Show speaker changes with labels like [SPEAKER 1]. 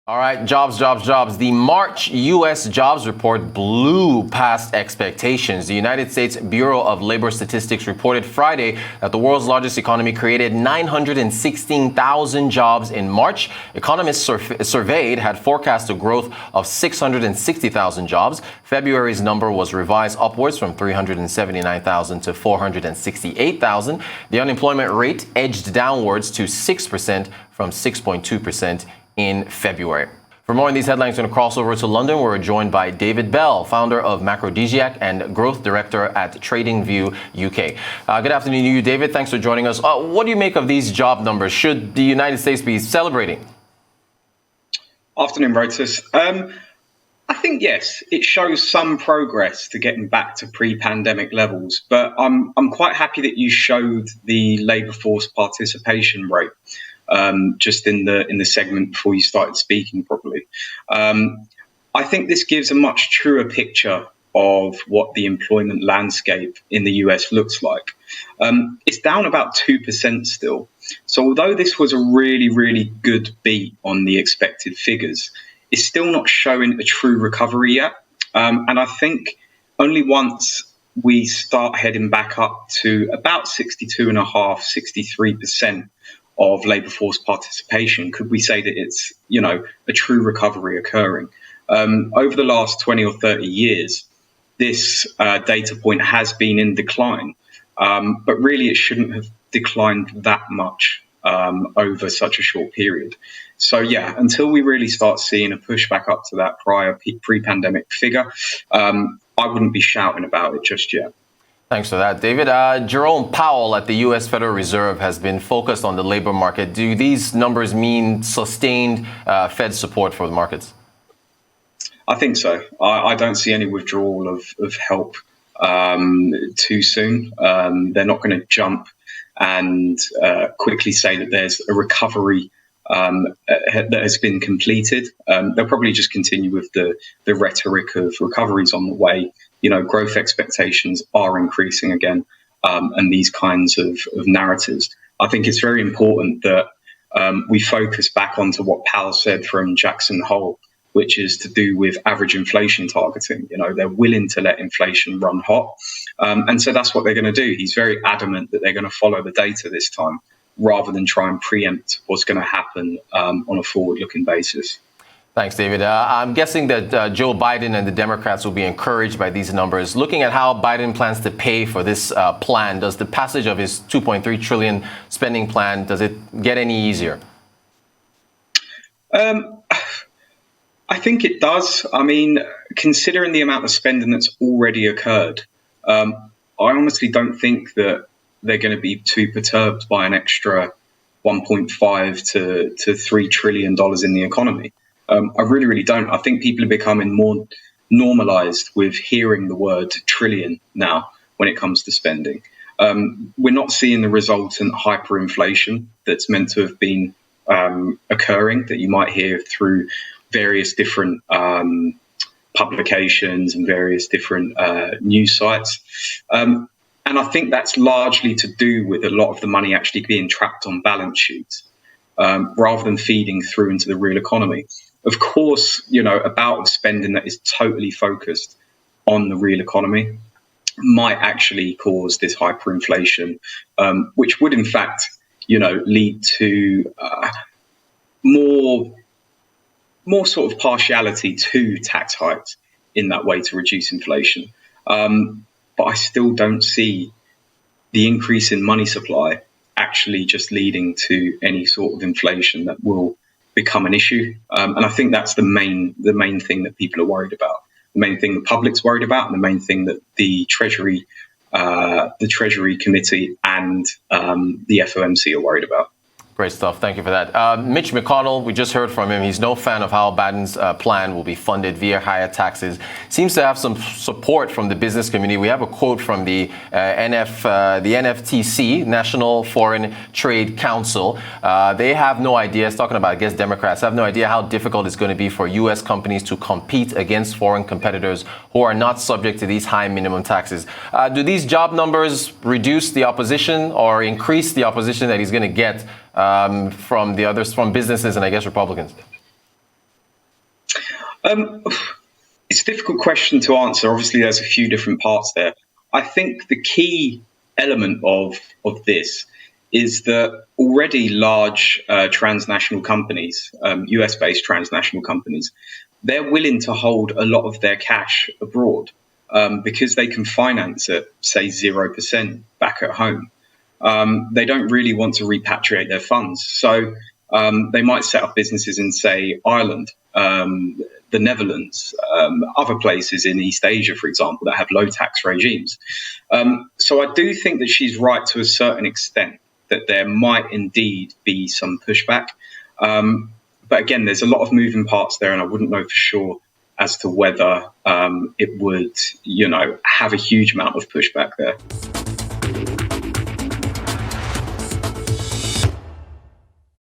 [SPEAKER 1] All right, jobs. The March U.S. jobs report blew past expectations. The United States Bureau of Labor Statistics reported Friday that the world's largest economy created 916,000 jobs in March. Economists surveyed had forecast a growth of 660,000 jobs. February's number was revised upwards from 379,000 to 468,000. The unemployment rate edged downwards to 6% from 6.2% in February. For more on these headlines, we're going to cross over to London, where we're joined by David Belle, founder of Macrodesiac and Growth Director at TradingView UK. Good afternoon to you, David. Thanks for joining us. What do you make of these job numbers? Should the United States be celebrating?
[SPEAKER 2] Afternoon, Rotus. I think, yes, it shows some progress to getting back to pre-pandemic levels, but I'm quite happy that you showed the labour force participation rate. Just in the segment before you started speaking properly. I think this gives a much truer picture of what the employment landscape in the US looks like. It's down about 2% still. So although this was a really, really good beat on the expected figures, it's still not showing a true recovery yet. And I think only once we start heading back up to about 62.5%, 63%, of labour force participation, could we say that it's, a true recovery occurring? Over the last 20 or 30 years, this data point has been in decline, but really it shouldn't have declined that much over such a short period. So yeah, until we really start seeing a pushback up to that prior pre-pandemic figure, I wouldn't be shouting about it just yet.
[SPEAKER 1] Thanks for that, David. Jerome Powell at the U.S. Federal Reserve has been focused on the labor market. Do these numbers mean sustained Fed support for the markets?
[SPEAKER 2] I think so. I don't see any withdrawal of help too soon. They're not going to jump and quickly say that there's a recovery that has been completed. They'll probably just continue with the rhetoric of recoveries on the way. Growth expectations are increasing again, and these kinds of narratives. I think it's very important that we focus back onto what Powell said from Jackson Hole, which is to do with average inflation targeting. They're willing to let inflation run hot. And so that's what they're going to do. He's very adamant that they're going to follow the data this time, rather than try and preempt what's going to happen on a forward-looking basis.
[SPEAKER 1] Thanks, David. I'm guessing that Joe Biden and the Democrats will be encouraged by these numbers. Looking at how Biden plans to pay for this plan, does the passage of his $2.3 trillion spending plan, does it get any easier?
[SPEAKER 2] I think it does. I mean, considering the amount of spending that's already occurred, I honestly don't think that they're going to be too perturbed by an extra $1.5 to $3 trillion in the economy. I really, really don't. I think people are becoming more normalized with hearing the word trillion now when it comes to spending. We're not seeing the resultant hyperinflation that's meant to have been occurring, that you might hear through various different publications and various different news sites. And I think that's largely to do with a lot of the money actually being trapped on balance sheets rather than feeding through into the real economy. Of course, a bout of spending that is totally focused on the real economy might actually cause this hyperinflation, which would in fact, lead to more sort of partiality to tax hikes in that way to reduce inflation. But I still don't see the increase in money supply actually just leading to any sort of inflation that will become an issue. And I think that's the main thing that people are worried about, the main thing the public's worried about, and the main thing that the Treasury Committee and the FOMC are worried about.
[SPEAKER 1] Great stuff. Thank you for that. Mitch McConnell, we just heard from him. He's no fan of how Biden's plan will be funded via higher taxes. Seems to have some support from the business community. We have a quote from the NFTC, National Foreign Trade Council. They have no idea, it's talking about, I guess, Democrats, have no idea how difficult it's going to be for U.S. companies to compete against foreign competitors who are not subject to these high minimum taxes. Do these job numbers reduce the opposition or increase the opposition that he's going to get from the others, from businesses and I guess Republicans?
[SPEAKER 2] Um, it's a difficult question to answer. Obviously, there's a few different parts there. I think the key element of this is that already large transnational companies, US-based transnational companies, they're willing to hold a lot of their cash abroad because they can finance at, say, 0% back at home. They don't really want to repatriate their funds. So they might set up businesses in, say, Ireland, the Netherlands, other places in East Asia, for example, that have low tax regimes. So I do think that she's right to a certain extent that there might indeed be some pushback. But again, there's a lot of moving parts there, and I wouldn't know for sure as to whether it would, have a huge amount of pushback there.